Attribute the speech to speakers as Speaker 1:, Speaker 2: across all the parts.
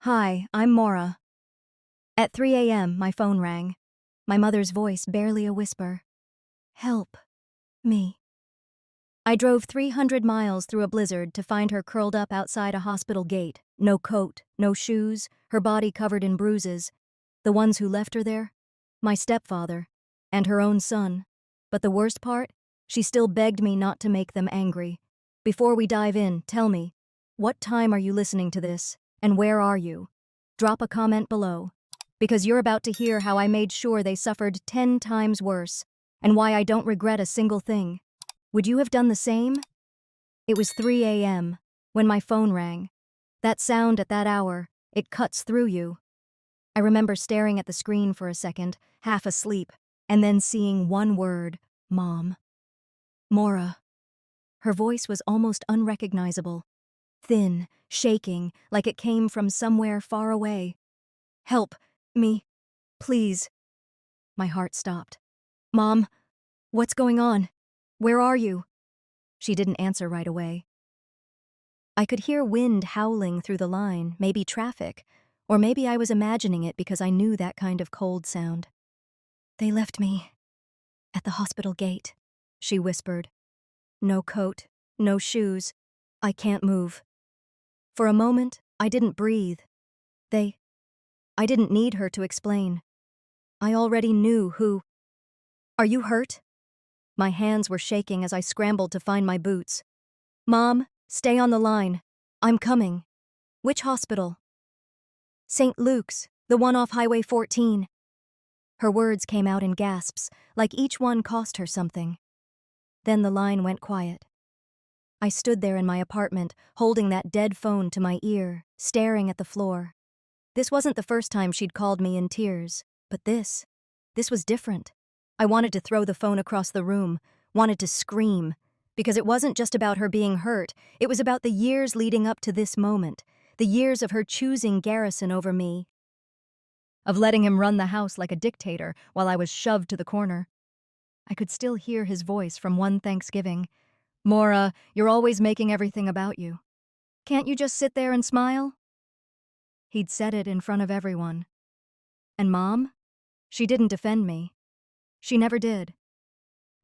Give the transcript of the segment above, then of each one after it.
Speaker 1: Hi, I'm Maura. At 3 a.m., my phone rang. My mother's voice barely a whisper. Help. Me. I drove 300 miles through a blizzard to find her curled up outside a hospital gate. No coat, no shoes, her body covered in bruises. The ones who left her there? My stepfather. And her own son. But the worst part? She still begged me not to make them angry. Before we dive in, tell me, what time are you listening to this? And where are you? Drop a comment below. Because you're about to hear how I made sure they suffered 10 times worse, and why I don't regret a single thing. Would you have done the same? It was 3 a.m. when my phone rang. That sound at that hour, it cuts through you. I remember staring at the screen for a second, half asleep, and then seeing one word, Mom. Maura. Her voice was almost unrecognizable. Thin, shaking, like it came from somewhere far away. Help. Me. Please. My heart stopped. Mom, what's going on? Where are you? She didn't answer right away. I could hear wind howling through the line, maybe traffic, or maybe I was imagining it because I knew that kind of cold sound. They left me at the hospital gate, she whispered. No coat, no shoes. I can't move. For a moment, I didn't breathe. I didn't need her to explain. I already knew who. Are you hurt? My hands were shaking as I scrambled to find my boots. Mom, stay on the line. I'm coming. Which hospital? St. Luke's, the one off Highway 14. Her words came out in gasps, like each one cost her something. Then the line went quiet. I stood there in my apartment, holding that dead phone to my ear, staring at the floor. This wasn't the first time she'd called me in tears, but this was different. I wanted to throw the phone across the room, wanted to scream, because it wasn't just about her being hurt, it was about the years leading up to this moment, the years of her choosing Garrison over me, of letting him run the house like a dictator while I was shoved to the corner. I could still hear his voice from one Thanksgiving. Maura, you're always making everything about you. Can't you just sit there and smile? He'd said it in front of everyone. And Mom? She didn't defend me. She never did.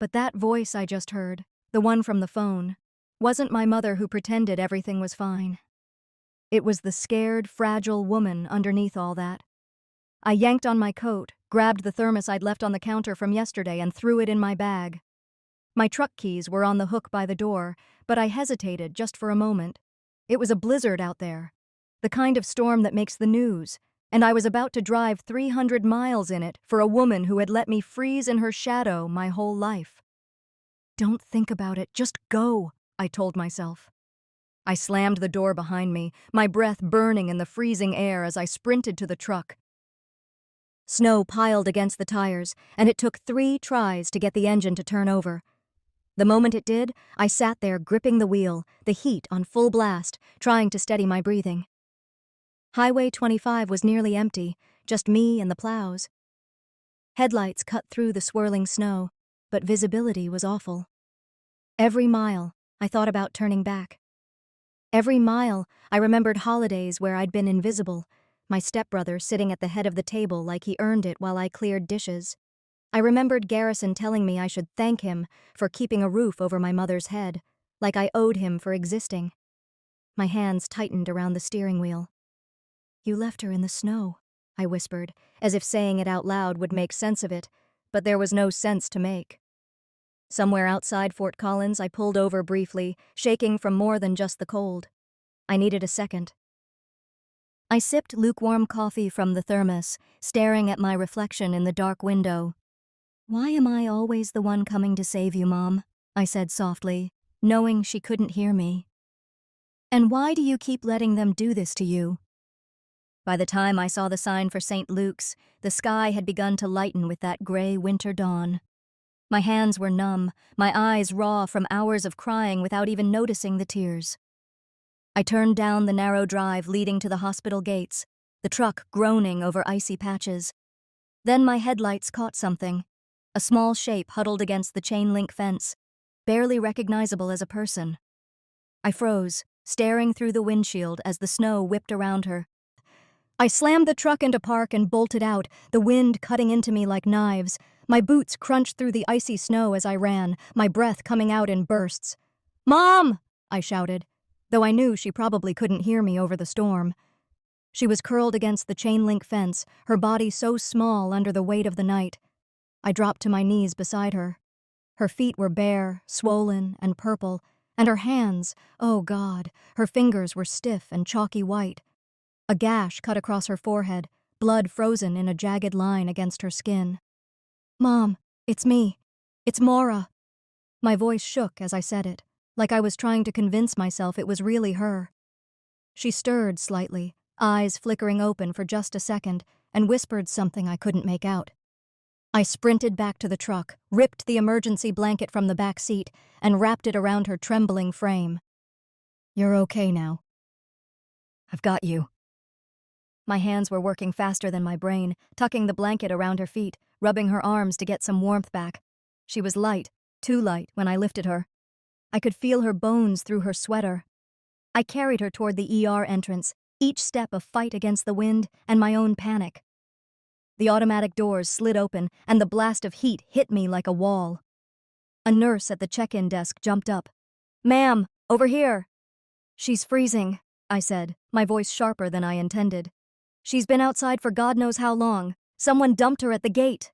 Speaker 1: But that voice I just heard, the one from the phone, wasn't my mother who pretended everything was fine. It was the scared, fragile woman underneath all that. I yanked on my coat, grabbed the thermos I'd left on the counter from yesterday and threw it in my bag. My truck keys were on the hook by the door, but I hesitated just for a moment. It was a blizzard out there, the kind of storm that makes the news, and I was about to drive 300 miles in it for a woman who had let me freeze in her shadow my whole life. Don't think about it, just go, I told myself. I slammed the door behind me, my breath burning in the freezing air as I sprinted to the truck. Snow piled against the tires, and it took 3 tries to get the engine to turn over. The moment it did, I sat there gripping the wheel, the heat on full blast, trying to steady my breathing. Highway 25 was nearly empty, just me and the plows. Headlights cut through the swirling snow, but visibility was awful. Every mile, I thought about turning back. Every mile, I remembered holidays where I'd been invisible, my stepbrother sitting at the head of the table like he earned it while I cleared dishes. I remembered Garrison telling me I should thank him for keeping a roof over my mother's head, like I owed him for existing. My hands tightened around the steering wheel. You left her in the snow, I whispered, as if saying it out loud would make sense of it, but there was no sense to make. Somewhere outside Fort Collins, I pulled over briefly, shaking from more than just the cold. I needed a second. I sipped lukewarm coffee from the thermos, staring at my reflection in the dark window. Why am I always the one coming to save you, Mom? I said softly, knowing she couldn't hear me. And why do you keep letting them do this to you? By the time I saw the sign for St. Luke's, the sky had begun to lighten with that gray winter dawn. My hands were numb, my eyes raw from hours of crying without even noticing the tears. I turned down the narrow drive leading to the hospital gates, the truck groaning over icy patches. Then my headlights caught something, a small shape huddled against the chain-link fence, barely recognizable as a person. I froze, staring through the windshield as the snow whipped around her. I slammed the truck into park and bolted out, the wind cutting into me like knives. My boots crunched through the icy snow as I ran, my breath coming out in bursts. "Mom!" I shouted, though I knew she probably couldn't hear me over the storm. She was curled against the chain-link fence, her body so small under the weight of the night. I dropped to my knees beside her. Her feet were bare, swollen, and purple, and her hands, oh God, her fingers were stiff and chalky white. A gash cut across her forehead, blood frozen in a jagged line against her skin. "Mom, it's me. It's Maura." My voice shook as I said it, like I was trying to convince myself it was really her. She stirred slightly, eyes flickering open for just a second, and whispered something I couldn't make out. I sprinted back to the truck, ripped the emergency blanket from the back seat, and wrapped it around her trembling frame. "You're okay now. I've got you." My hands were working faster than my brain, tucking the blanket around her feet, rubbing her arms to get some warmth back. She was light, too light when I lifted her. I could feel her bones through her sweater. I carried her toward the ER entrance, each step a fight against the wind and my own panic. The automatic doors slid open, and the blast of heat hit me like a wall. A nurse at the check-in desk jumped up. "Ma'am, over here." "She's freezing," I said, my voice sharper than I intended. "She's been outside for God knows how long. Someone dumped her at the gate."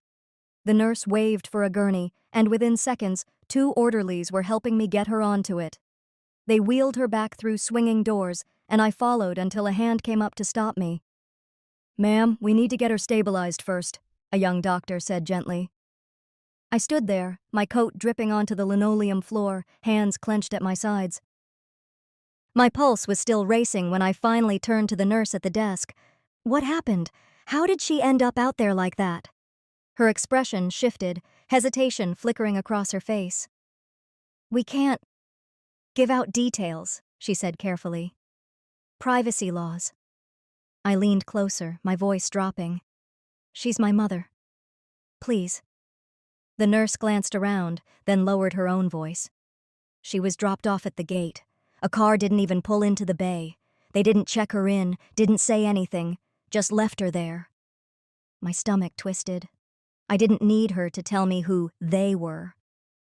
Speaker 1: The nurse waved for a gurney, and within seconds, 2 orderlies were helping me get her onto it. They wheeled her back through swinging doors, and I followed until a hand came up to stop me. "Ma'am, we need to get her stabilized first," a young doctor said gently. I stood there, my coat dripping onto the linoleum floor, hands clenched at my sides. My pulse was still racing when I finally turned to the nurse at the desk. What happened? How did she end up out there like that? Her expression shifted, hesitation flickering across her face. "We can't give out details," she said carefully. "Privacy laws." I leaned closer, my voice dropping. "She's my mother. Please." The nurse glanced around, then lowered her own voice. "She was dropped off at the gate. A car didn't even pull into the bay. They didn't check her in, didn't say anything, just left her there." My stomach twisted. I didn't need her to tell me who they were.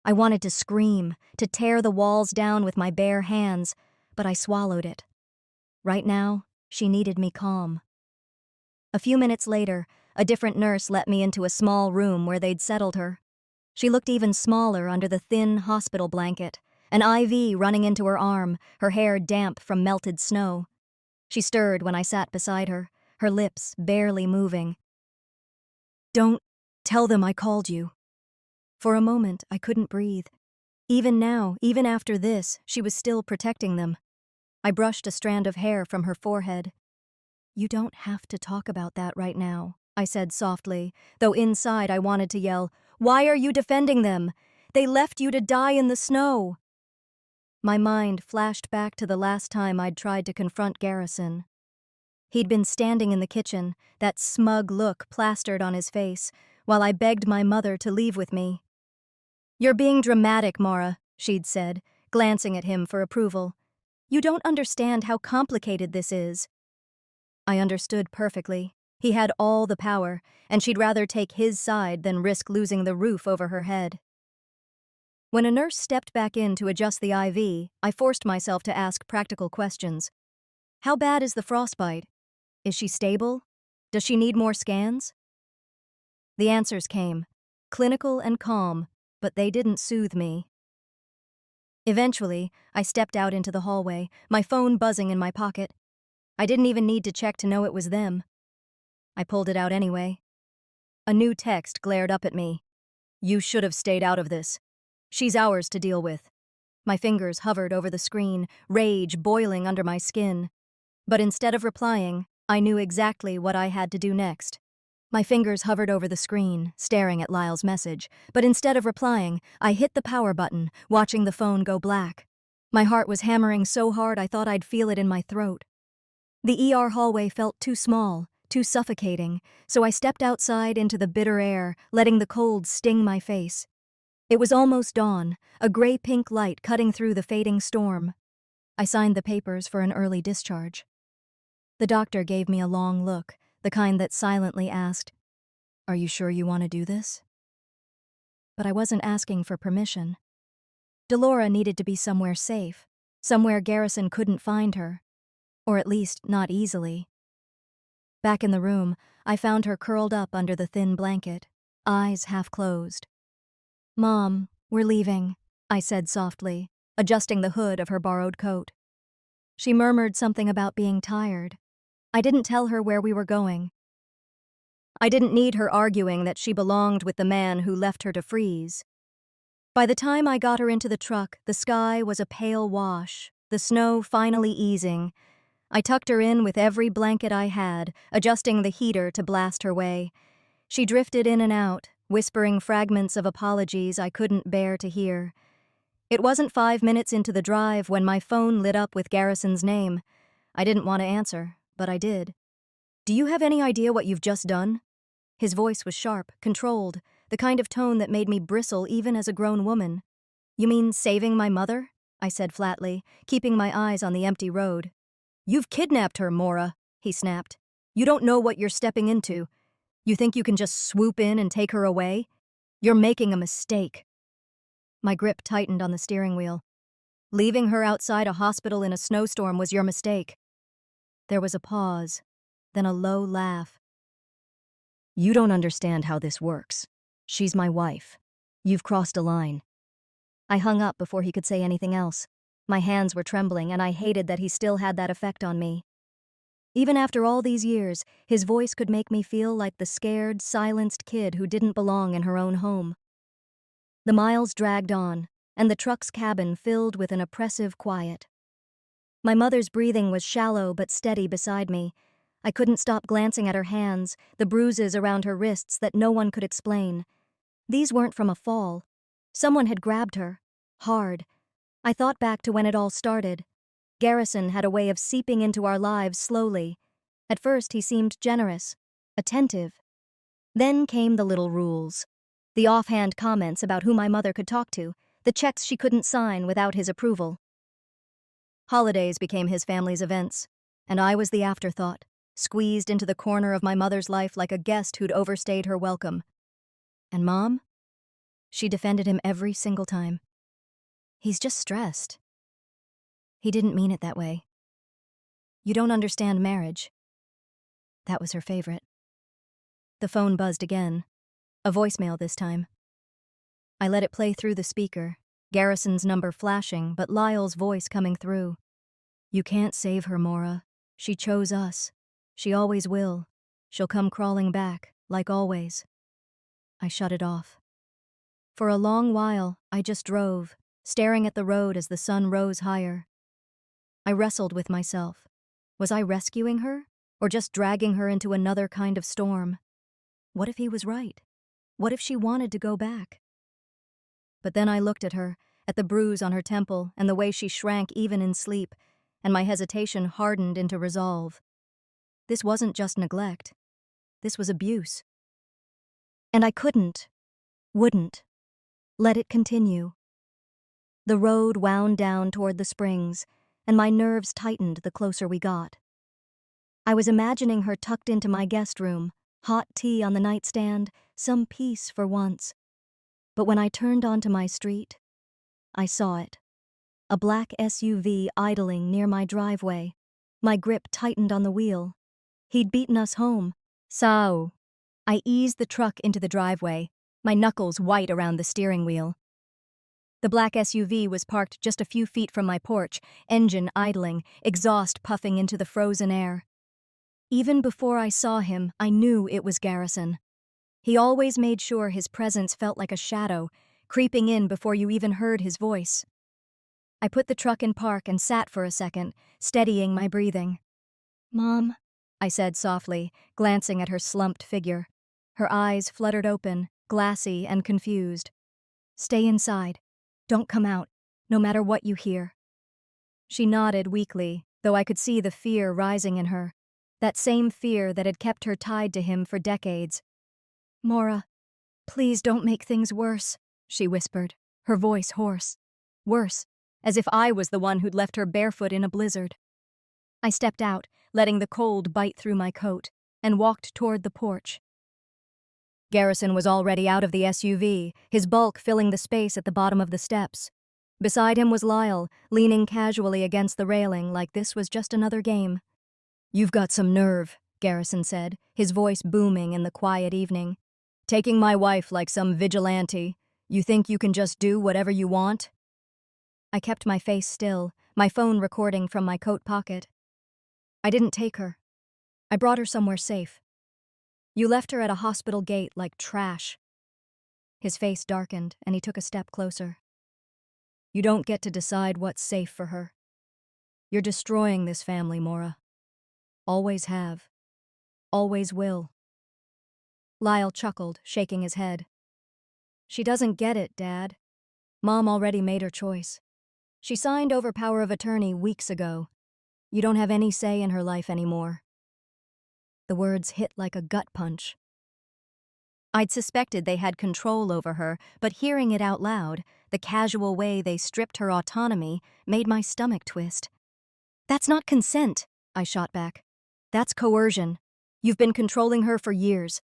Speaker 1: I wanted to scream, to tear the walls down with my bare hands, but I swallowed it. Right now, she needed me calm. A few minutes later, a different nurse let me into a small room where they'd settled her. She looked even smaller under the thin hospital blanket, an IV running into her arm, her hair damp from melted snow. She stirred when I sat beside her, her lips barely moving. "Don't tell them I called you." For a moment, I couldn't breathe. Even now, even after this, she was still protecting them. I brushed a strand of hair from her forehead. "You don't have to talk about that right now," I said softly, though inside I wanted to yell, "Why are you defending them? They left you to die in the snow." My mind flashed back to the last time I'd tried to confront Garrison. He'd been standing in the kitchen, that smug look plastered on his face, while I begged my mother to leave with me. "You're being dramatic, Maura," she'd said, glancing at him for approval. "You don't understand how complicated this is." I understood perfectly. He had all the power, and she'd rather take his side than risk losing the roof over her head. When a nurse stepped back in to adjust the IV, I forced myself to ask practical questions. How bad is the frostbite? Is she stable? Does she need more scans? The answers came, clinical and calm, but they didn't soothe me. Eventually, I stepped out into the hallway, my phone buzzing in my pocket. I didn't even need to check to know it was them. I pulled it out anyway. A new text glared up at me. "You should have stayed out of this. She's ours to deal with." My fingers hovered over the screen, rage boiling under my skin. But instead of replying, I knew exactly what I had to do next. My fingers hovered over the screen, staring at Lyle's message, but instead of replying, I hit the power button, watching the phone go black. My heart was hammering so hard I thought I'd feel it in my throat. The ER hallway felt too small, too suffocating, so I stepped outside into the bitter air, letting the cold sting my face. It was almost dawn, a gray-pink light cutting through the fading storm. I signed the papers for an early discharge. The doctor gave me a long look, the kind that silently asked, "Are you sure you want to do this?" But I wasn't asking for permission. Delora needed to be somewhere safe, somewhere Garrison couldn't find her, or at least not easily. Back in the room, I found her curled up under the thin blanket, eyes half closed. "Mom, we're leaving," I said softly, adjusting the hood of her borrowed coat. She murmured something about being tired. I didn't tell her where we were going. I didn't need her arguing that she belonged with the man who left her to freeze. By the time I got her into the truck, the sky was a pale wash, the snow finally easing. I tucked her in with every blanket I had, adjusting the heater to blast her way. She drifted in and out, whispering fragments of apologies I couldn't bear to hear. It wasn't 5 minutes into the drive when my phone lit up with Garrison's name. I didn't want to answer, but I did. "Do you have any idea what you've just done?" His voice was sharp, controlled, the kind of tone that made me bristle even as a grown woman. "You mean saving my mother?" I said flatly, keeping my eyes on the empty road. "You've kidnapped her, Mora," he snapped. "You don't know what you're stepping into. You think you can just swoop in and take her away? You're making a mistake." My grip tightened on the steering wheel. "Leaving her outside a hospital in a snowstorm was your mistake." There was a pause, then a low laugh. "You don't understand how this works. She's my wife. You've crossed a line." I hung up before he could say anything else. My hands were trembling, and I hated that he still had that effect on me. Even after all these years, his voice could make me feel like the scared, silenced kid who didn't belong in her own home. The miles dragged on, and the truck's cabin filled with an oppressive quiet. My mother's breathing was shallow but steady beside me. I couldn't stop glancing at her hands, the bruises around her wrists that no one could explain. These weren't from a fall. Someone had grabbed her. Hard. I thought back to when it all started. Garrison had a way of seeping into our lives slowly. At first he seemed generous, attentive. Then came the little rules. The offhand comments about who my mother could talk to, the checks she couldn't sign without his approval. Holidays became his family's events, and I was the afterthought, squeezed into the corner of my mother's life like a guest who'd overstayed her welcome. And Mom? She defended him every single time. "He's just stressed." He didn't mean it that way. "You don't understand marriage." That was her favorite. The phone buzzed again. A voicemail this time. I let it play through the speaker, Garrison's number flashing, but Lyle's voice coming through. "You can't save her, Mora. She chose us. She always will. She'll come crawling back, like always." I shut it off. For a long while, I just drove, staring at the road as the sun rose higher. I wrestled with myself. Was I rescuing her, or just dragging her into another kind of storm? What if he was right? What if she wanted to go back? But then I looked at her, at the bruise on her temple and the way she shrank even in sleep, and my hesitation hardened into resolve. This wasn't just neglect. This was abuse. And I wouldn't, let it continue. The road wound down toward the springs, and my nerves tightened the closer we got. I was imagining her tucked into my guest room, hot tea on the nightstand, some peace for once. But when I turned onto my street, I saw it. A black SUV idling near my driveway. My grip tightened on the wheel. He'd beaten us home. "Sao." I eased the truck into the driveway, my knuckles white around the steering wheel. The black SUV was parked just a few feet from my porch, engine idling, exhaust puffing into the frozen air. Even before I saw him, I knew it was Garrison. He always made sure his presence felt like a shadow, creeping in before you even heard his voice. I put the truck in park and sat for a second, steadying my breathing. "Mom," I said softly, glancing at her slumped figure. Her eyes fluttered open, glassy and confused. "Stay inside. Don't come out, no matter what you hear." She nodded weakly, though I could see the fear rising in her, that same fear that had kept her tied to him for decades. "Mora, please don't make things worse," she whispered, her voice hoarse. Worse, as if I was the one who'd left her barefoot in a blizzard. I stepped out, letting the cold bite through my coat, and walked toward the porch. Garrison was already out of the SUV, his bulk filling the space at the bottom of the steps. Beside him was Lyle, leaning casually against the railing like this was just another game. "You've got some nerve," Garrison said, his voice booming in the quiet evening. "Taking my wife like some vigilante. You think you can just do whatever you want?" I kept my face still, my phone recording from my coat pocket. "I didn't take her. I brought her somewhere safe. You left her at a hospital gate like trash." His face darkened, and he took a step closer. "You don't get to decide what's safe for her. You're destroying this family, Maura. Always have. Always will." Lyle chuckled, shaking his head. "She doesn't get it, Dad. Mom already made her choice. She signed over power of attorney weeks ago. You don't have any say in her life anymore." The words hit like a gut punch. I'd suspected they had control over her, but hearing it out loud, the casual way they stripped her autonomy, made my stomach twist. "That's not consent," I shot back. "That's coercion. You've been controlling her for years."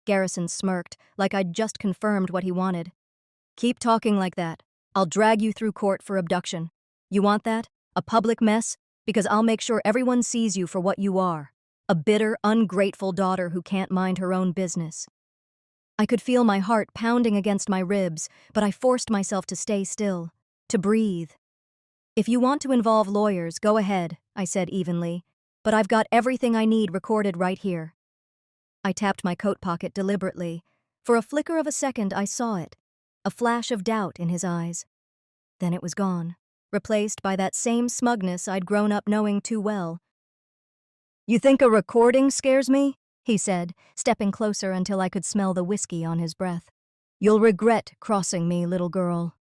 Speaker 1: Garrison smirked, like I'd just confirmed what he wanted. "Keep talking like that. I'll drag you through court for abduction. You want that? A public mess? Because I'll make sure everyone sees you for what you are. A bitter, ungrateful daughter who can't mind her own business." I could feel my heart pounding against my ribs, but I forced myself to stay still, to breathe. "If you want to involve lawyers, go ahead," I said evenly, "but I've got everything I need recorded right here." I tapped my coat pocket deliberately. For a flicker of a second, I saw it, a flash of doubt in his eyes. Then it was gone, replaced by that same smugness I'd grown up knowing too well. "You think a recording scares me?" he said, stepping closer until I could smell the whiskey on his breath. "You'll regret crossing me, little girl."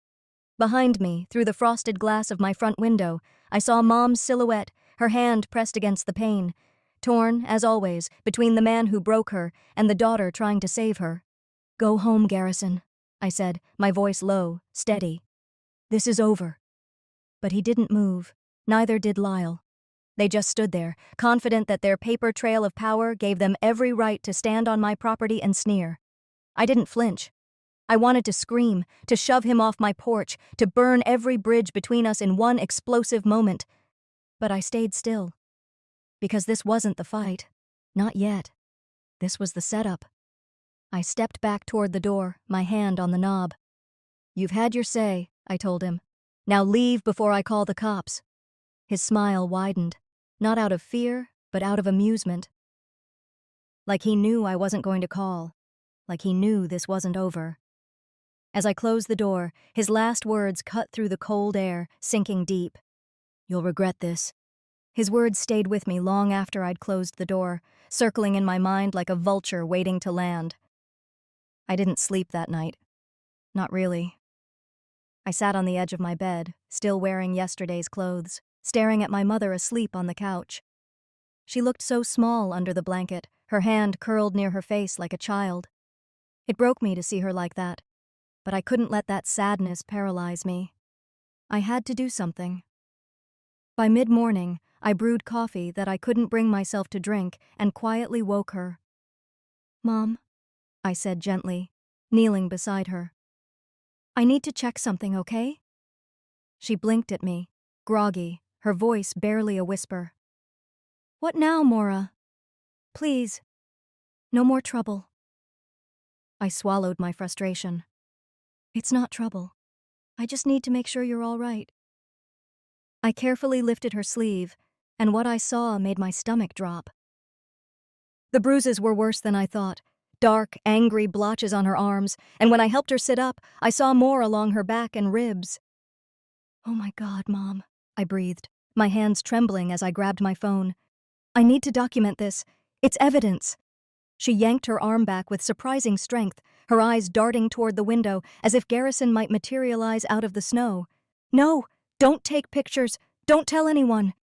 Speaker 1: Behind me, through the frosted glass of my front window, I saw Mom's silhouette, her hand pressed against the pane, torn, as always, between the man who broke her and the daughter trying to save her. "Go home, Garrison," I said, my voice low, steady. "This is over." But he didn't move. Neither did Lyle. They just stood there, confident that their paper trail of power gave them every right to stand on my property and sneer. I didn't flinch. I wanted to scream, to shove him off my porch, to burn every bridge between us in one explosive moment. But I stayed still. Because this wasn't the fight. Not yet. This was the setup. I stepped back toward the door, my hand on the knob. "You've had your say," I told him. "Now leave before I call the cops." His smile widened, not out of fear, but out of amusement. Like he knew I wasn't going to call. Like he knew this wasn't over. As I closed the door, his last words cut through the cold air, sinking deep. "You'll regret this." His words stayed with me long after I'd closed the door, circling in my mind like a vulture waiting to land. I didn't sleep that night. Not really. I sat on the edge of my bed, still wearing yesterday's clothes, staring at my mother asleep on the couch. She looked so small under the blanket, her hand curled near her face like a child. It broke me to see her like that, but I couldn't let that sadness paralyze me. I had to do something. By mid-morning, I brewed coffee that I couldn't bring myself to drink and quietly woke her. "Mom," I said gently, kneeling beside her. "I need to check something, okay?" She blinked at me, groggy, her voice barely a whisper. "What now, Maura? Please, no more trouble." I swallowed my frustration. "It's not trouble. I just need to make sure you're all right." I carefully lifted her sleeve, and what I saw made my stomach drop. The bruises were worse than I thought. Dark, angry blotches on her arms, and when I helped her sit up, I saw more along her back and ribs. "Oh my God, Mom," I breathed, my hands trembling as I grabbed my phone. "I need to document this. It's evidence." She yanked her arm back with surprising strength, her eyes darting toward the window as if Garrison might materialize out of the snow. "No, don't take pictures. Don't tell anyone."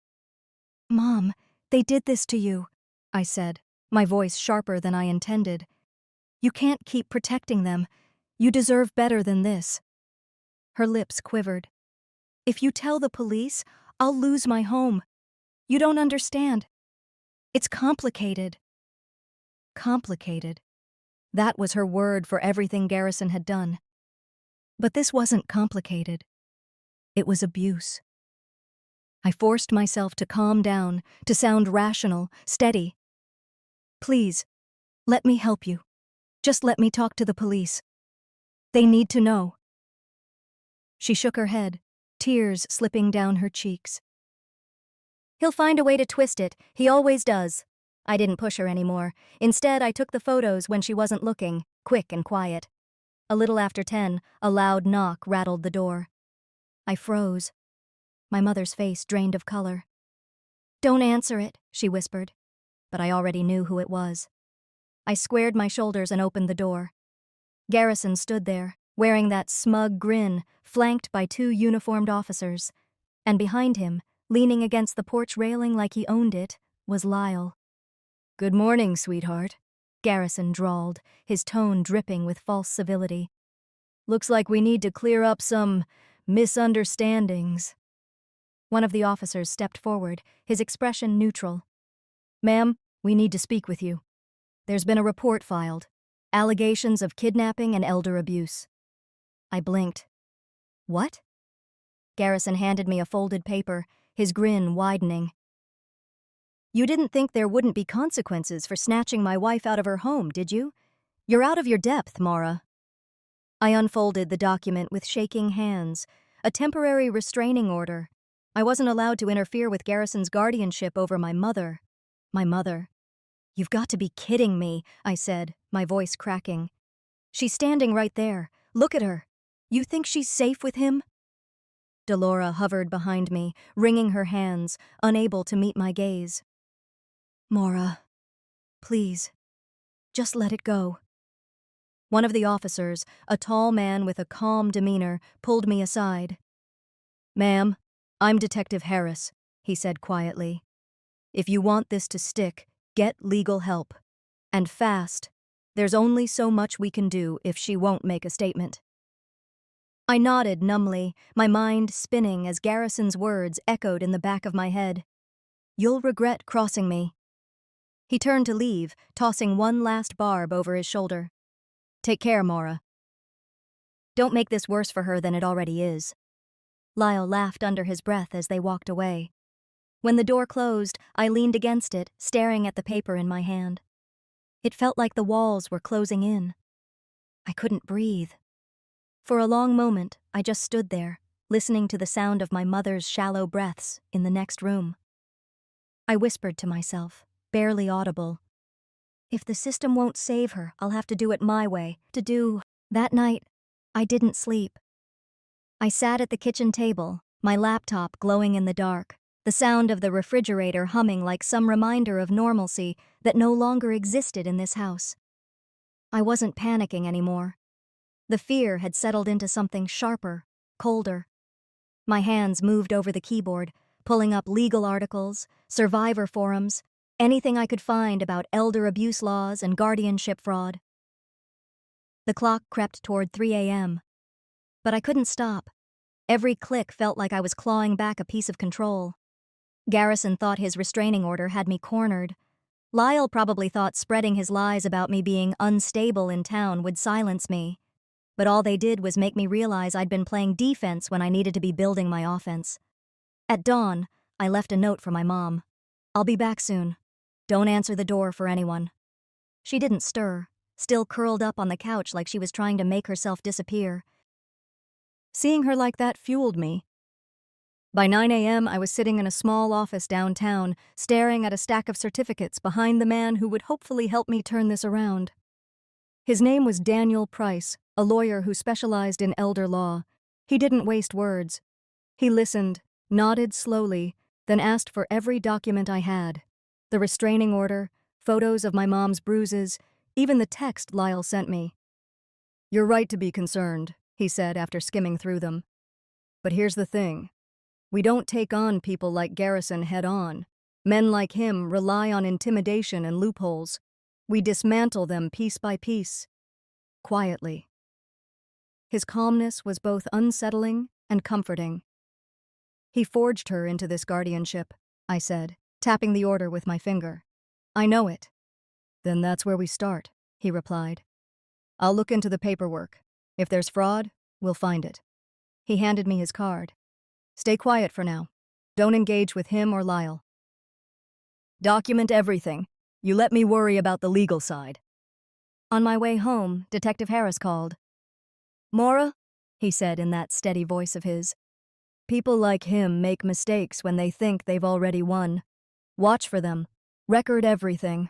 Speaker 1: "Mom, they did this to you," I said, my voice sharper than I intended. "You can't keep protecting them. You deserve better than this." Her lips quivered. "If you tell the police, I'll lose my home. You don't understand. It's complicated. Complicated. That was her word for everything Garrison had done. But this wasn't complicated. It was abuse. I forced myself to calm down, to sound rational, steady. Please, let me help you. Just let me talk to the police. They need to know. She shook her head, tears slipping down her cheeks. He'll find a way to twist it. He always does. I didn't push her anymore. Instead, I took the photos when she wasn't looking, quick and quiet. A little after 10, a loud knock rattled the door. I froze. My mother's face drained of color. Don't answer it, she whispered. But I already knew who it was. I squared my shoulders and opened the door. Garrison stood there, wearing that smug grin, flanked by 2 uniformed officers. And behind him, leaning against the porch railing like he owned it, was Lyle. Good morning, sweetheart, Garrison drawled, his tone dripping with false civility. Looks like we need to clear up some misunderstandings. One of the officers stepped forward, his expression neutral. Ma'am, we need to speak with you. There's been a report filed. Allegations of kidnapping and elder abuse. I blinked. What? Garrison handed me a folded paper, his grin widening. You didn't think there wouldn't be consequences for snatching my wife out of her home, did you? You're out of your depth, Mara. I unfolded the document with shaking hands. A temporary restraining order. I wasn't allowed to interfere with Garrison's guardianship over my mother. My mother. You've got to be kidding me, I said, my voice cracking. She's standing right there. Look at her. You think she's safe with him? Delora hovered behind me, wringing her hands, unable to meet my gaze. Mara, please, just let it go. One of the officers, a tall man with a calm demeanor, pulled me aside. Ma'am, I'm Detective Harris, he said quietly. If you want this to stick, get legal help. And fast. There's only so much we can do if she won't make a statement. I nodded numbly, my mind spinning as Garrison's words echoed in the back of my head. You'll regret crossing me. He turned to leave, tossing one last barb over his shoulder. Take care, Mara. Don't make this worse for her than it already is. Lyle laughed under his breath as they walked away. When the door closed, I leaned against it, staring at the paper in my hand. It felt like the walls were closing in. I couldn't breathe. For a long moment, I just stood there, listening to the sound of my mother's shallow breaths in the next room. I whispered to myself, barely audible. If the system won't save her, I'll have to do it my way. That night, I didn't sleep. I sat at the kitchen table, my laptop glowing in the dark, the sound of the refrigerator humming like some reminder of normalcy that no longer existed in this house. I wasn't panicking anymore. The fear had settled into something sharper, colder. My hands moved over the keyboard, pulling up legal articles, survivor forums, anything I could find about elder abuse laws and guardianship fraud. The clock crept toward 3 a.m. But I couldn't stop. Every click felt like I was clawing back a piece of control. Garrison thought his restraining order had me cornered. Lyle probably thought spreading his lies about me being unstable in town would silence me. But all they did was make me realize I'd been playing defense when I needed to be building my offense. At dawn, I left a note for my mom. I'll be back soon. Don't answer the door for anyone. She didn't stir, still curled up on the couch like she was trying to make herself disappear. Seeing her like that fueled me. By 9 a.m., I was sitting in a small office downtown, staring at a stack of certificates behind the man who would hopefully help me turn this around. His name was Daniel Price, a lawyer who specialized in elder law. He didn't waste words. He listened, nodded slowly, then asked for every document I had. The restraining order, photos of my mom's bruises, even the text Lyle sent me. You're right to be concerned, he said after skimming through them. But here's the thing. We don't take on people like Garrison head-on. Men like him rely on intimidation and loopholes. We dismantle them piece by piece, quietly. His calmness was both unsettling and comforting. He forged her into this guardianship, I said. tapping the order with my finger. I know it. Then that's where we start, he replied. I'll look into the paperwork. If there's fraud, we'll find it. He handed me his card. Stay quiet for now. Don't engage with him or Lyle. Document everything. You let me worry about the legal side. On my way home, Detective Harris called. Maura, he said in that steady voice of his. People like him make mistakes when they think they've already won. Watch for them. Record everything.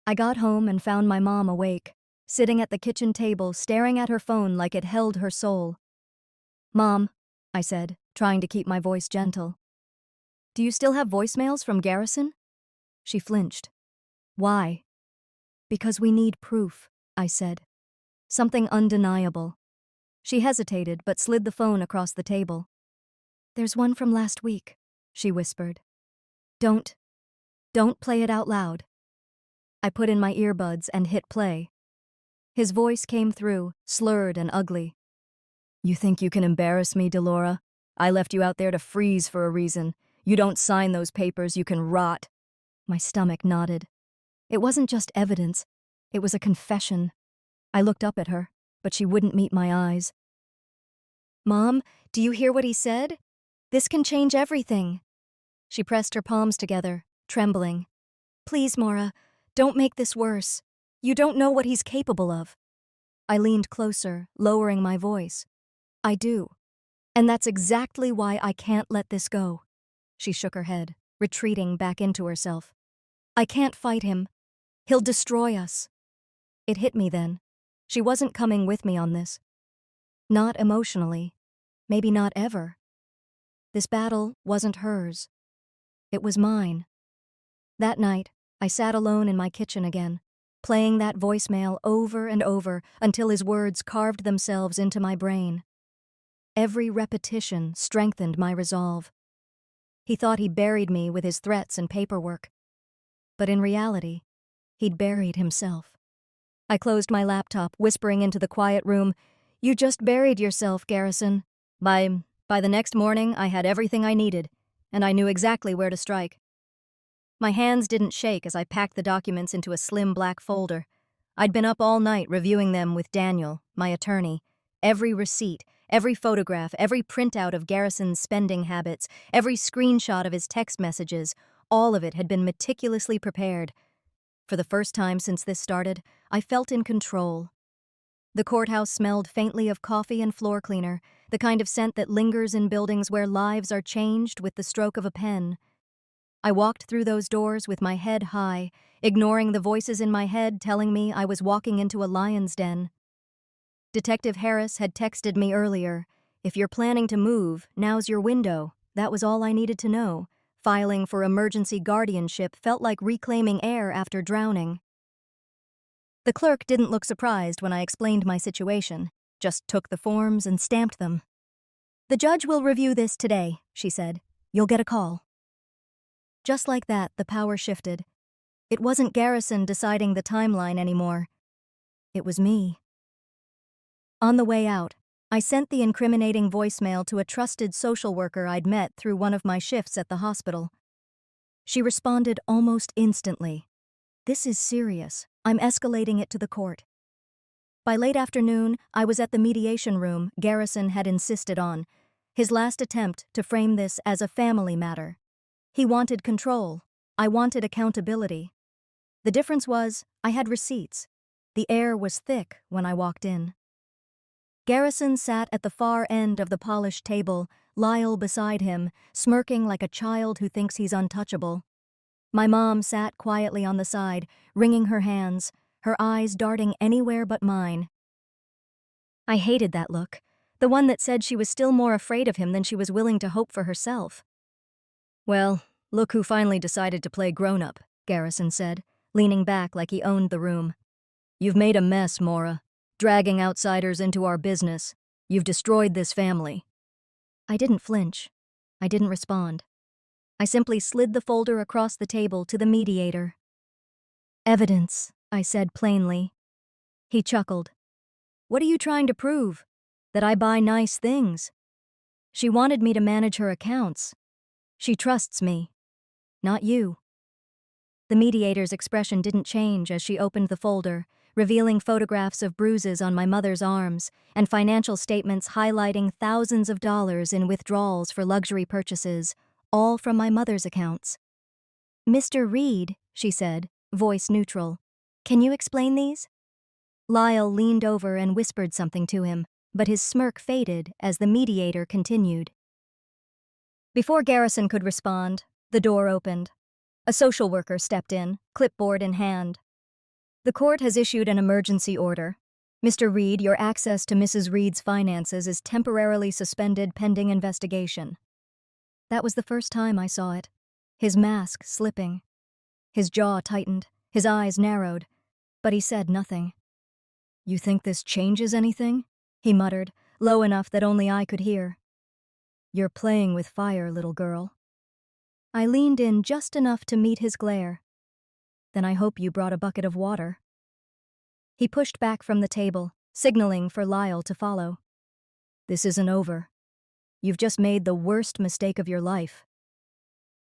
Speaker 1: I got home and found my mom awake, sitting at the kitchen table staring at her phone like it held her soul. Mom, I said, trying to keep my voice gentle. Do you still have voicemails from Garrison? She flinched. Why? Because we need proof, I said. Something undeniable. She hesitated but slid the phone across the table. There's one from last week, she whispered. Don't play it out loud. I put in my earbuds and hit play. His voice came through, slurred and ugly. You think you can embarrass me, Delora? I left you out there to freeze for a reason. You don't sign those papers, you can rot. My stomach nodded. It wasn't just evidence. It was a confession. I looked up at her, but she wouldn't meet my eyes. Mom, do you hear what he said? This can change everything. She pressed her palms together, trembling. Please, Maura, don't make this worse. You don't know what he's capable of. I leaned closer, lowering my voice. I do. And that's exactly why I can't let this go. She shook her head, retreating back into herself. I can't fight him. He'll destroy us. It hit me then. She wasn't coming with me on this. Not emotionally. Maybe not ever. This battle wasn't hers. It was mine. That night, I sat alone in my kitchen again, playing that voicemail over and over until his words carved themselves into my brain. Every repetition strengthened my resolve. He thought he buried me with his threats and paperwork. But in reality, he'd buried himself. I closed my laptop, whispering into the quiet room, You just buried yourself, Garrison. By the next morning, I had everything I needed, and I knew exactly where to strike. My hands didn't shake as I packed the documents into a slim black folder. I'd been up all night reviewing them with Daniel, my attorney. Every receipt, every photograph, every printout of Garrison's spending habits, every screenshot of his text messages, all of it had been meticulously prepared. For the first time since this started, I felt in control. The courthouse smelled faintly of coffee and floor cleaner, the kind of scent that lingers in buildings where lives are changed with the stroke of a pen. I walked through those doors with my head high, ignoring the voices in my head telling me I was walking into a lion's den. Detective Harris had texted me earlier, If you're planning to move, now's your window. That was all I needed to know. Filing for emergency guardianship felt like reclaiming air after drowning. The clerk didn't look surprised when I explained my situation, just took the forms and stamped them. The judge will review this today, she said. You'll get a call. Just like that, the power shifted. It wasn't Garrison deciding the timeline anymore. It was me. On the way out, I sent the incriminating voicemail to a trusted social worker I'd met through one of my shifts at the hospital. She responded almost instantly. This is serious. I'm escalating it to the court. By late afternoon, I was at the mediation room Garrison had insisted on, his last attempt to frame this as a family matter. He wanted control. I wanted accountability. The difference was, I had receipts. The air was thick when I walked in. Garrison sat at the far end of the polished table, Lyle beside him, smirking like a child who thinks he's untouchable. My mom sat quietly on the side, wringing her hands, her eyes darting anywhere but mine. I hated that look, the one that said she was still more afraid of him than she was willing to hope for herself. Well, look who finally decided to play grown-up, Garrison said, leaning back like he owned the room. You've made a mess, Maura. Dragging outsiders into our business. You've destroyed this family. I didn't flinch. I didn't respond. I simply slid the folder across the table to the mediator. Evidence, I said plainly. He chuckled. What are you trying to prove? That I buy nice things? She wanted me to manage her accounts. She trusts me. Not you. The mediator's expression didn't change as she opened the folder, revealing photographs of bruises on my mother's arms and financial statements highlighting thousands of dollars in withdrawals for luxury purchases, all from my mother's accounts. "Mr. Reed," she said, voice neutral, "can you explain these?" Lyle leaned over and whispered something to him, but his smirk faded as the mediator continued. Before Garrison could respond, the door opened. A social worker stepped in, clipboard in hand. "The court has issued an emergency order. Mr. Reed, your access to Mrs. Reed's finances is temporarily suspended pending investigation." That was the first time I saw it. His mask slipping. His jaw tightened, his eyes narrowed, but he said nothing. "You think this changes anything?" he muttered, low enough that only I could hear. "You're playing with fire, little girl." I leaned in just enough to meet his glare. "Then I hope you brought a bucket of water." He pushed back from the table, signaling for Lyle to follow. "This isn't over. You've just made the worst mistake of your life."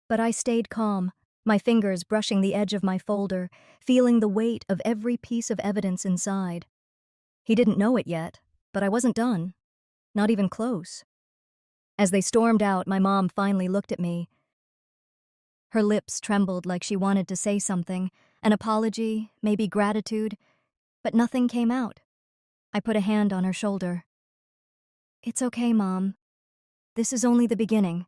Speaker 1: But I stayed calm, my fingers brushing the edge of my folder, feeling the weight of every piece of evidence inside. He didn't know it yet, but I wasn't done. Not even close. As they stormed out, my mom finally looked at me. Her lips trembled like she wanted to say something, an apology, maybe gratitude, but nothing came out. I put a hand on her shoulder. "It's okay, Mom. This is only the beginning."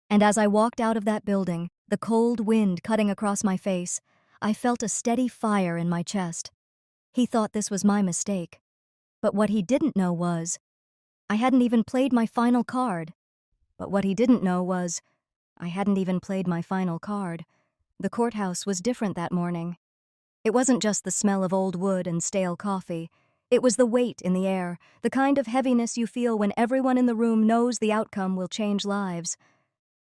Speaker 1: And as I walked out of that building, the cold wind cutting across my face, I felt a steady fire in my chest. He thought this was my mistake. But what he didn't know was, I hadn't even played my final card. But what he didn't know was, I hadn't even played my final card. The courthouse was different that morning. It wasn't just the smell of old wood and stale coffee. It was the weight in the air, the kind of heaviness you feel when everyone in the room knows the outcome will change lives.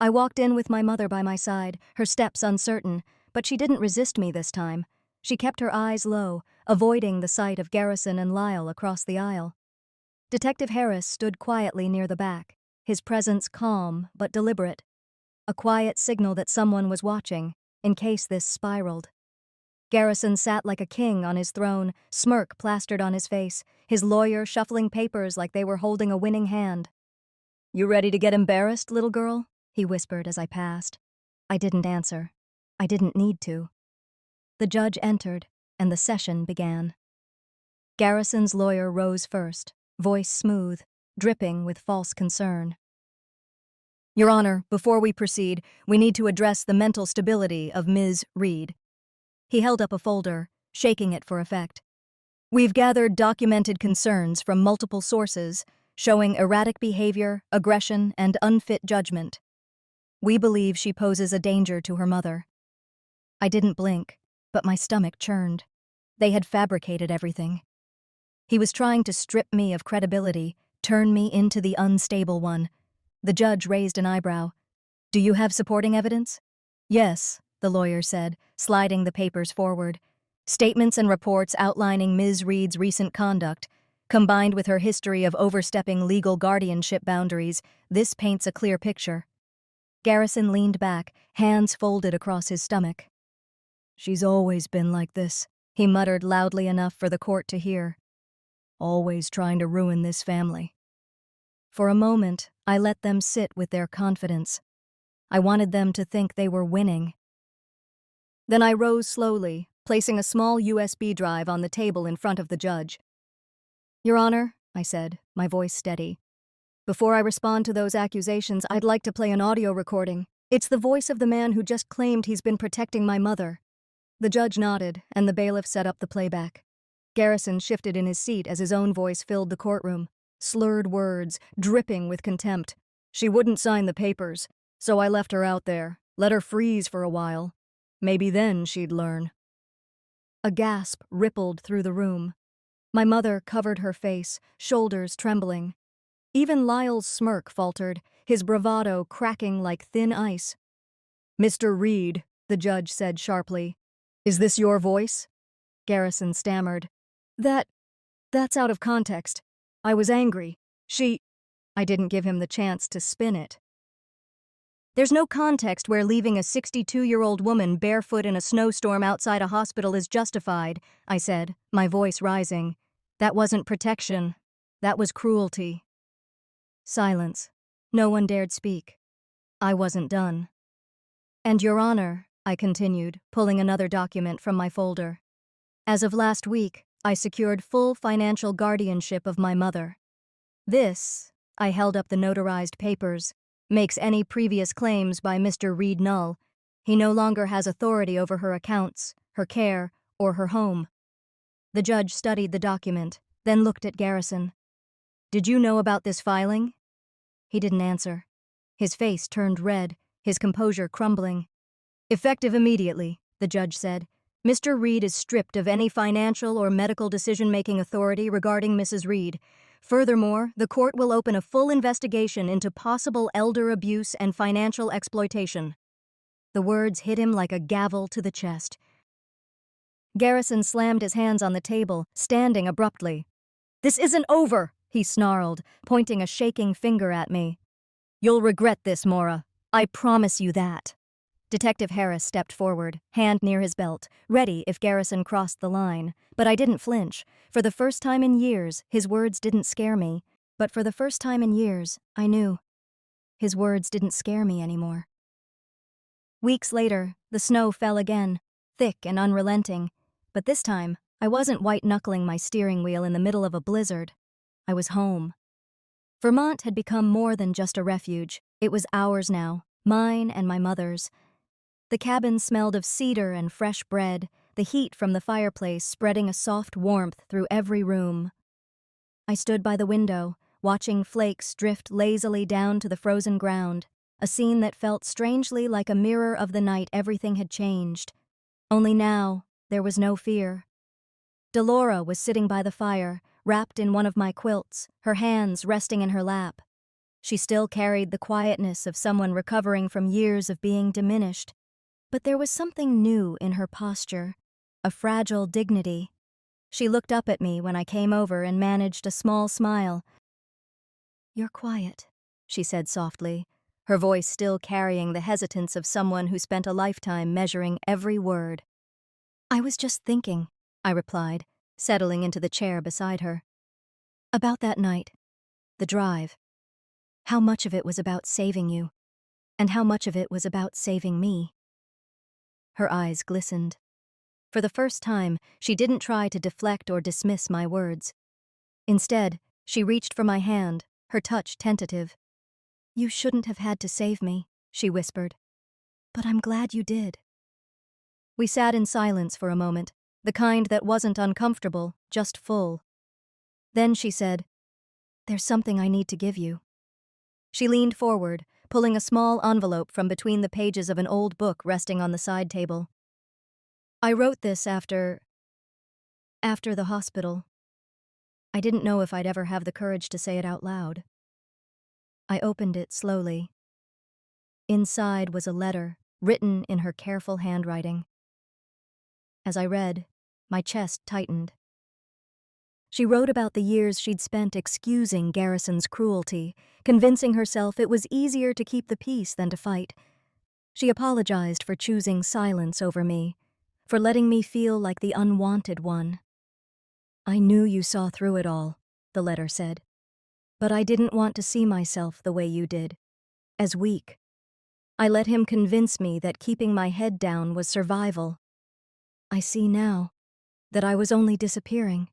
Speaker 1: I walked in with my mother by my side, her steps uncertain, but she didn't resist me this time. She kept her eyes low, avoiding the sight of Garrison and Lyle across the aisle. Detective Harris stood quietly near the back, his presence calm but deliberate. A quiet signal that someone was watching, in case this spiraled. Garrison sat like a king on his throne, smirk plastered on his face, his lawyer shuffling papers like they were holding a winning hand. "You ready to get embarrassed, little girl?" he whispered as I passed. I didn't answer. I didn't need to. The judge entered, and the session began. Garrison's lawyer rose first, voice smooth, dripping with false concern. "Your Honor, before we proceed, we need to address the mental stability of Ms. Reed." He held up a folder, shaking it for effect. "We've gathered documented concerns from multiple sources, showing erratic behavior, aggression, and unfit judgment. We believe she poses a danger to her mother." I didn't blink, but my stomach churned. They had fabricated everything. He was trying to strip me of credibility, turn me into the unstable one. The judge raised an eyebrow. "Do you have supporting evidence?" "Yes," the lawyer said, sliding the papers forward. "Statements and reports outlining Ms. Reed's recent conduct. Combined with her history of overstepping legal guardianship boundaries, this paints a clear picture." Garrison leaned back, hands folded across his stomach. "She's always been like this," he muttered loudly enough for the court to hear. "Always trying to ruin this family." For a moment, I let them sit with their confidence. I wanted them to think they were winning. Then I rose slowly, placing a small USB drive on the table in front of the judge. "Your Honor," I said, my voice steady, "before I respond to those accusations, I'd like to play an audio recording. It's the voice of the man who just claimed he's been protecting my mother." The judge nodded, and the bailiff set up the playback. Garrison shifted in his seat as his own voice filled the courtroom. Slurred words, dripping with contempt. "She wouldn't sign the papers, so I left her out there, let her freeze for a while. Maybe then she'd learn." A gasp rippled through the room. My mother covered her face, shoulders trembling. Even Lyle's smirk faltered, his bravado cracking like thin ice. "Mr. Reed," the judge said sharply, "is this your voice?" Garrison stammered. That's out of context. I was angry. I didn't give him the chance to spin it. There's no context where leaving a 62-year-old woman barefoot in a snowstorm outside a hospital is justified, I said, my voice rising. That wasn't protection. That was cruelty. Silence. No one dared speak. I wasn't done. And Your Honor, I continued, pulling another document from my folder. As of last week, I secured full financial guardianship of my mother. This, I held up the notarized papers, makes any previous claims by Mr. Reed null. He no longer has authority over her accounts, her care, or her home. The judge studied the document, then looked at Garrison. Did you know about this filing? He didn't answer. His face turned red, his composure crumbling. Effective immediately, the judge said. Mr. Reed is stripped of any financial or medical decision-making authority regarding Mrs. Reed. Furthermore, the court will open a full investigation into possible elder abuse and financial exploitation. The words hit him like a gavel to the chest. Garrison slammed his hands on the table, standing abruptly. This isn't over, he snarled, pointing a shaking finger at me. You'll regret this, Maura. I promise you that. Detective Harris stepped forward, hand near his belt, ready if Garrison crossed the line. But I didn't flinch. For the first time in years, his words didn't scare me. But for the first time in years, I knew. His words didn't scare me anymore. Weeks later, the snow fell again, thick and unrelenting. But this time, I wasn't white-knuckling my steering wheel in the middle of a blizzard. I was home. Vermont had become more than just a refuge. It was ours now, mine and my mother's. The cabin smelled of cedar and fresh bread, the heat from the fireplace spreading a soft warmth through every room. I stood by the window, watching flakes drift lazily down to the frozen ground, a scene that felt strangely like a mirror of the night everything had changed. Only now, there was no fear. Delora was sitting by the fire, wrapped in one of my quilts, her hands resting in her lap. She still carried the quietness of someone recovering from years of being diminished. But there was something new in her posture, a fragile dignity. She looked up at me when I came over and managed a small smile. You're quiet, she said softly, her voice still carrying the hesitance of someone who spent a lifetime measuring every word. I was just thinking, I replied, settling into the chair beside her. About that night, the drive. How much of it was about saving you, and how much of it was about saving me. Her eyes glistened. For the first time, she didn't try to deflect or dismiss my words. Instead, she reached for my hand, her touch tentative. You shouldn't have had to save me, she whispered. But I'm glad you did. We sat in silence for a moment, the kind that wasn't uncomfortable, just full. Then she said, There's something I need to give you. She leaned forward, pulling a small envelope from between the pages of an old book resting on the side table. I wrote this after the hospital. I didn't know if I'd ever have the courage to say it out loud. I opened it slowly. Inside was a letter, written in her careful handwriting. As I read, my chest tightened. She wrote about the years she'd spent excusing Garrison's cruelty, convincing herself it was easier to keep the peace than to fight. She apologized for choosing silence over me, for letting me feel like the unwanted one. I knew you saw through it all, the letter said. But I didn't want to see myself the way you did, as weak. I let him convince me that keeping my head down was survival. I see now that I was only disappearing.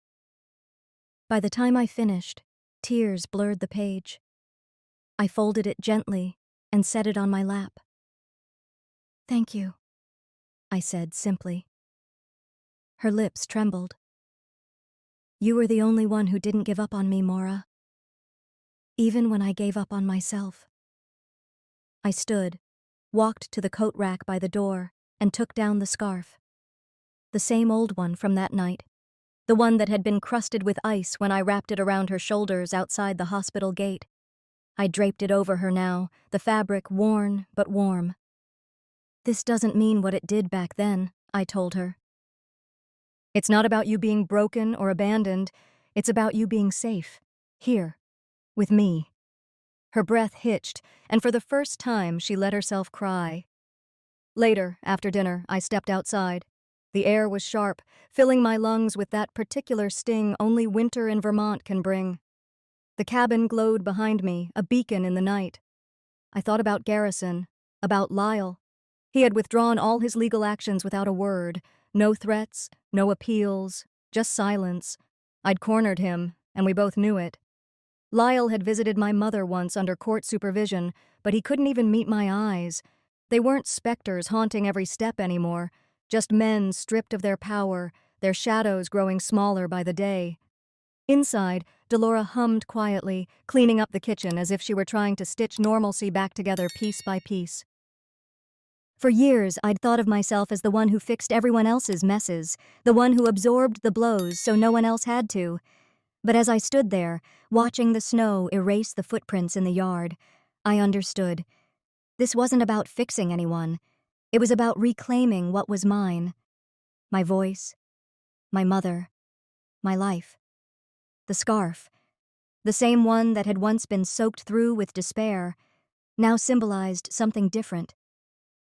Speaker 1: By the time I finished, tears blurred the page. I folded it gently and set it on my lap. Thank you, I said simply. Her lips trembled. You were the only one who didn't give up on me, Maura. Even when I gave up on myself. I stood, walked to the coat rack by the door, and took down the scarf. The same old one from that night. The one that had been crusted with ice when I wrapped it around her shoulders outside the hospital gate. I draped it over her now, the fabric worn but warm. This doesn't mean what it did back then, I told her. It's not about you being broken or abandoned. It's about you being safe. Here. With me. Her breath hitched, and for the first time she let herself cry. Later, after dinner, I stepped outside. The air was sharp, filling my lungs with that particular sting only winter in Vermont can bring. The cabin glowed behind me, a beacon in the night. I thought about Garrison, about Lyle. He had withdrawn all his legal actions without a word. No threats, no appeals, just silence. I'd cornered him, and we both knew it. Lyle had visited my mother once under court supervision, but he couldn't even meet my eyes. They weren't specters haunting every step anymore, just men stripped of their power, their shadows growing smaller by the day. Inside, Delora hummed quietly, cleaning up the kitchen as if she were trying to stitch normalcy back together piece by piece. For years, I'd thought of myself as the one who fixed everyone else's messes, the one who absorbed the blows so no one else had to. But as I stood there, watching the snow erase the footprints in the yard, I understood. This wasn't about fixing anyone. It was about reclaiming what was mine. My voice, my mother, my life. The scarf, the same one that had once been soaked through with despair, now symbolized something different.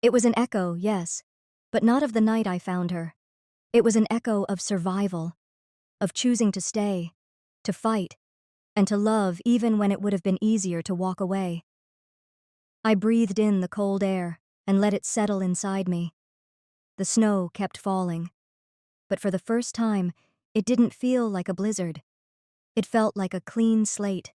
Speaker 1: It was an echo, yes, but not of the night I found her. It was an echo of survival, of choosing to stay, to fight, and to love even when it would have been easier to walk away. I breathed in the cold air and let it settle inside me. The snow kept falling, but for the first time, it didn't feel like a blizzard. It felt like a clean slate,